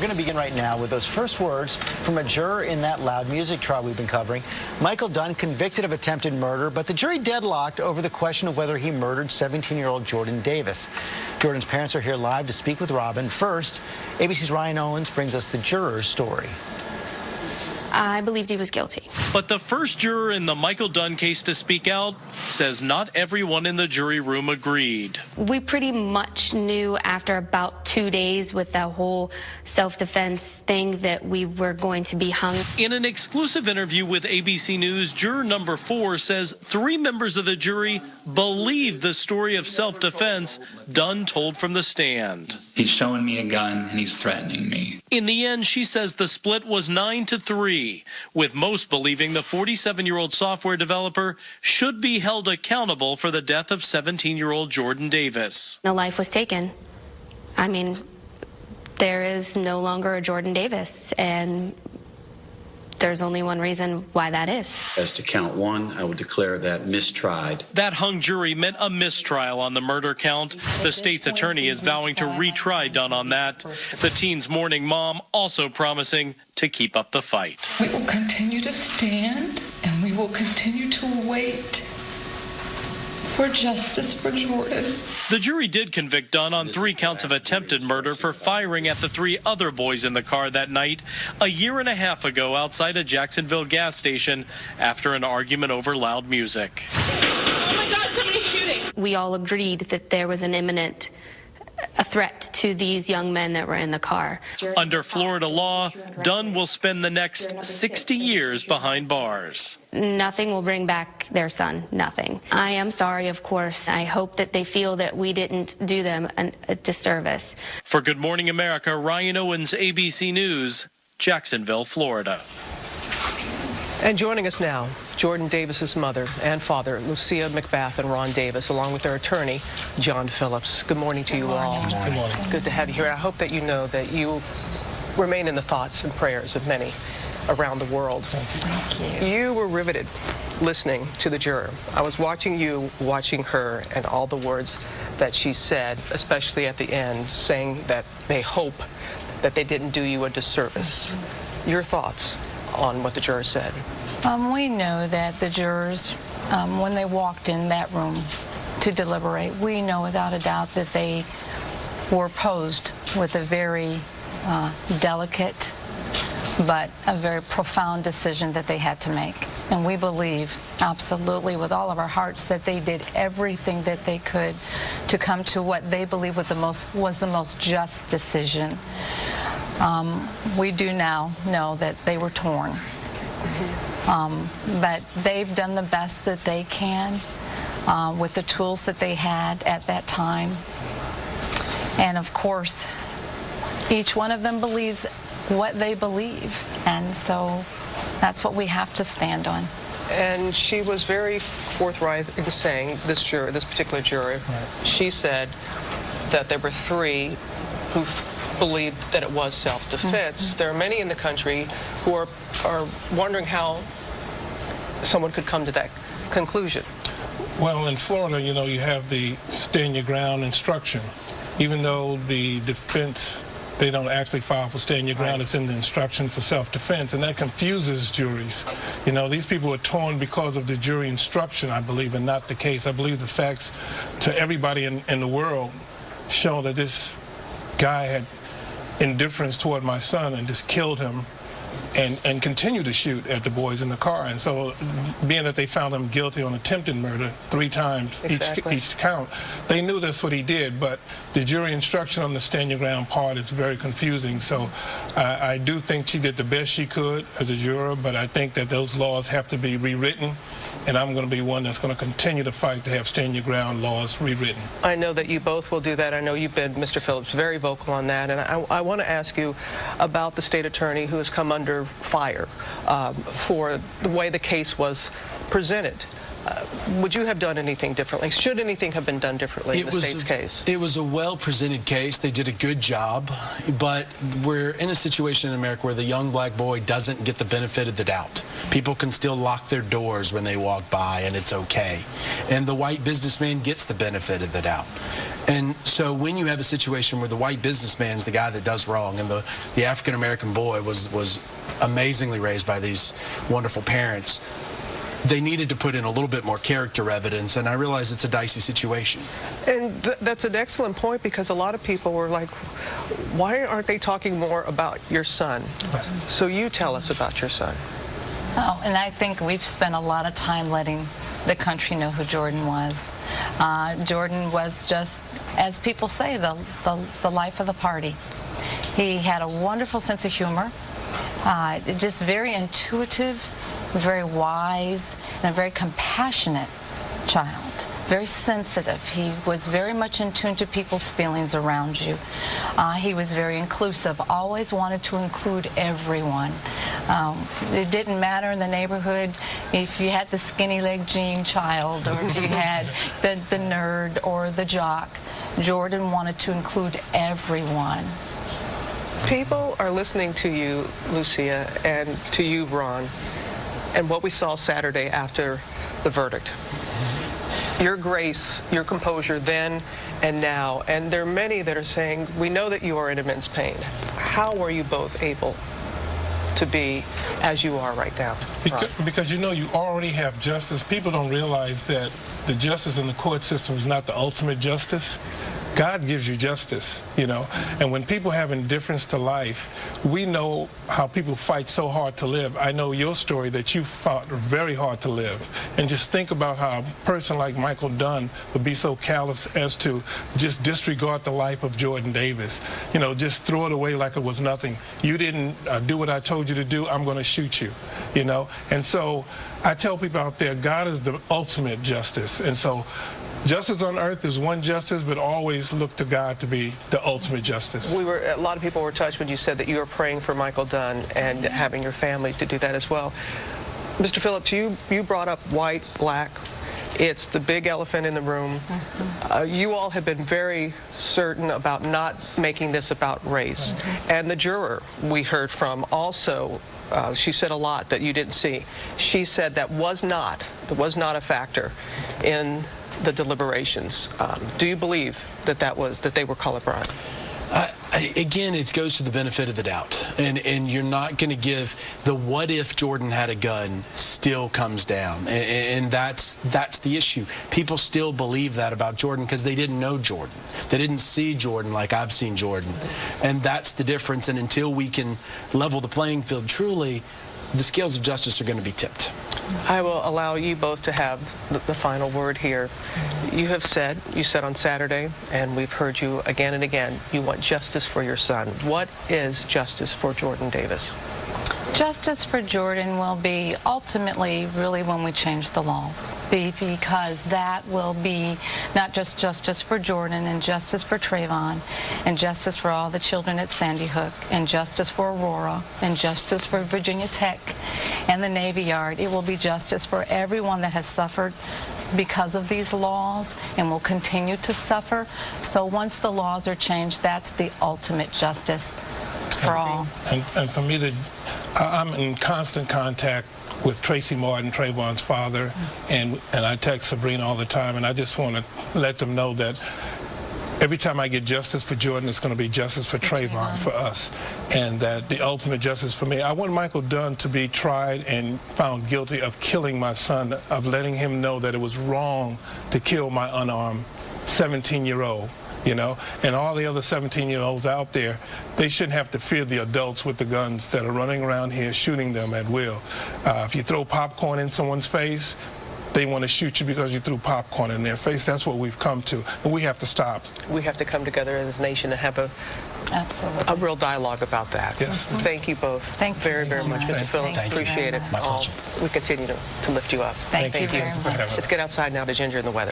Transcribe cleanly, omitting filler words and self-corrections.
We're going to begin right now with those first words from a juror in that loud music trial we've been covering. Michael Dunn convicted of attempted murder, but the jury deadlocked over the question of whether he murdered 17-year-old Jordan Davis. Jordan's parents are here live to speak with Robin. First, ABC's Ryan Owens brings us the juror's story. I believed he was guilty. But the first juror in the Michael Dunn case to speak out says not everyone in the jury room agreed. We pretty much knew after about 2 days with that whole self-defense thing that we were going to be hung. In an exclusive interview with ABC News, juror number 4 says 3 members of the jury believe the story of self-defense Dunn told from the stand. He's showing me a gun and he's threatening me. In the end, she says the split was 9-3, with most believing the 47-year-old software developer should be held accountable for the death of 17-year-old Jordan Davis. No life was taken. I mean, there is no longer a Jordan Davis, and there's only one reason why that is. As to count 1, I would declare that mistried. That hung jury meant a mistrial on the murder count. The state's attorney is vowing to retry Dunn on that. The teen's mourning mom also promising to keep up the fight. We will continue to stand, and we will continue to wait for justice for Jordan. The jury did convict Dunn on 3 counts of attempted murder for firing at the 3 other boys in the car that night a year and a half ago outside a Jacksonville gas station after an argument over loud music. Oh my God, somebody's shooting. We all agreed that there was an imminent threat to these young men that were in the car. Under Florida law, Dunn will spend the next 60 years behind bars. Nothing will bring back their son, nothing. I am sorry, of course. I hope that they feel that we didn't do them a disservice. For Good Morning America, Ryan Owens, ABC News, Jacksonville, Florida. And joining us now, Jordan Davis's mother and father, Lucia McBath and Ron Davis, along with their attorney, John Phillips. Good morning to you all. Good morning. Good to have you here. I hope that you know that you remain in the thoughts and prayers of many around the world. Thank you. You were riveted listening to the juror. I was watching you, watching her, and all the words that she said, especially at the end, saying that they hope that they didn't do you a disservice. Your thoughts on what the juror said? We know that the jurors, when they walked in that room to deliberate, we know without a doubt that they were posed with a very delicate but a very profound decision that they had to make. And we believe absolutely with all of our hearts that they did everything that they could to come to what they believe was the most just decision. We do now know that they were torn. But they've done the best that they can with the tools that they had at that time. And of course, each one of them believes what they believe. And so that's what we have to stand on. And she was very forthright in saying, this particular juror, she said that there were 3 who believed that it was self-defense. There are many in the country who are wondering how someone could come to that conclusion. Well, in Florida, you know, you have the stand your ground instruction. Even though the defense, they don't actually file for stand your ground, it's in the instruction for self-defense, and that confuses juries. You know, these people are torn because of the jury instruction, I believe, and not the case. I believe the facts to everybody in the world show that this guy had indifference toward my son and just killed him and continued to shoot at the boys in the car. And so, being that they found him guilty on attempted murder 3 times, each count, they knew that's what he did. But the jury instruction on the stand your ground part is very confusing. So I do think she did the best she could as a juror, but I think that those laws have to be rewritten. And I'm going to be one that's going to continue to fight to have stand your ground laws rewritten. I know that you both will do that. I know you've been, Mr. Phillips, very vocal on that. And I want to ask you about the state attorney who has come under fire for the way the case was presented. Would you have done anything differently? Should anything have been done differently in the state's case? It was a well-presented case. They did a good job, but we're in a situation in America where the young black boy doesn't get the benefit of the doubt. People can still lock their doors when they walk by, and it's okay. And the white businessman gets the benefit of the doubt. And so when you have a situation where the white businessman is the guy that does wrong, and the African-American boy was amazingly raised by these wonderful parents, they needed to put in a little bit more character evidence, and I realize it's a dicey situation. And that's an excellent point, because a lot of people were like, why aren't they talking more about your son? So you tell us about your son. Oh, and I think we've spent a lot of time letting the country know who Jordan was. Jordan was just, as people say, the life of the party. He had a wonderful sense of humor, just very intuitive, very wise, and a very compassionate child. Very sensitive. He was very much in tune to people's feelings around you. He was very inclusive, always wanted to include everyone. It didn't matter in the neighborhood if you had the skinny leg jean child, or if you had the nerd or the jock. Jordan wanted to include everyone. People are listening to you, Lucia, and to you, Ron, and what we saw Saturday after the verdict. Your grace, your composure then and now, and there are many that are saying, we know that you are in immense pain. How were you both able to be as you are right now? Because you know, you already have justice. People don't realize that the justice in the court system is not the ultimate justice. God gives you justice, you know, and when people have indifference to life, we know how people fight so hard to live. I know your story, that you fought very hard to live, and just think about how a person like Michael Dunn would be so callous as to just disregard the life of Jordan Davis, you know, just throw it away like it was nothing. You didn't do what I told you to do, I'm going to shoot you, you know. And so I tell people out there, God is the ultimate justice, and so justice on earth is one justice, but always look to God to be the ultimate justice. A lot of people were touched when you said that you were praying for Michael Dunn and having your family to do that as well. Mr. Phillips, you brought up white, black. It's the big elephant in the room. You all have been very certain about not making this about race. And the juror we heard from also, she said a lot that you didn't see. She said that was not a factor in the deliberations. Do you believe that they were colorblind? Again, it goes to the benefit of the doubt, and you're not going to give the what if Jordan had a gun still comes down, and that's the issue. People still believe that about Jordan because they didn't know Jordan. They didn't see Jordan like I've seen Jordan, and that's the difference. And until we can level the playing field truly, the scales of justice are going to be tipped. I will allow you both to have the final word here. You said on Saturday, and we've heard you again and again, you want justice for your son. What is justice for Jordan Davis? Justice for Jordan will be ultimately really when we change the laws, because that will be not just justice for Jordan and justice for Trayvon and justice for all the children at Sandy Hook and justice for Aurora and justice for Virginia Tech and the Navy Yard. It will be justice for everyone that has suffered because of these laws and will continue to suffer. So once the laws are changed, that's the ultimate justice for all. And for me, I'm in constant contact with Tracy Martin, Trayvon's father, and I text Sabrina all the time, and I just want to let them know that every time I get justice for Jordan, it's going to be justice for Trayvon, for us, and that the ultimate justice for me. I want Michael Dunn to be tried and found guilty of killing my son, of letting him know that it was wrong to kill my unarmed 17-year-old. You know, and all the other 17-year-olds out there, they shouldn't have to fear the adults with the guns that are running around here shooting them at will. If you throw popcorn in someone's face, they want to shoot you because you threw popcorn in their face. That's what we've come to, and we have to stop. We have to come together as a nation and have a real dialogue about that. Yes. Thank you both. Thank you very, very much. Mr. Phillips, appreciate it. My pleasure. We continue to lift you up. Thank you very much. Let's get outside now to Ginger in the weather.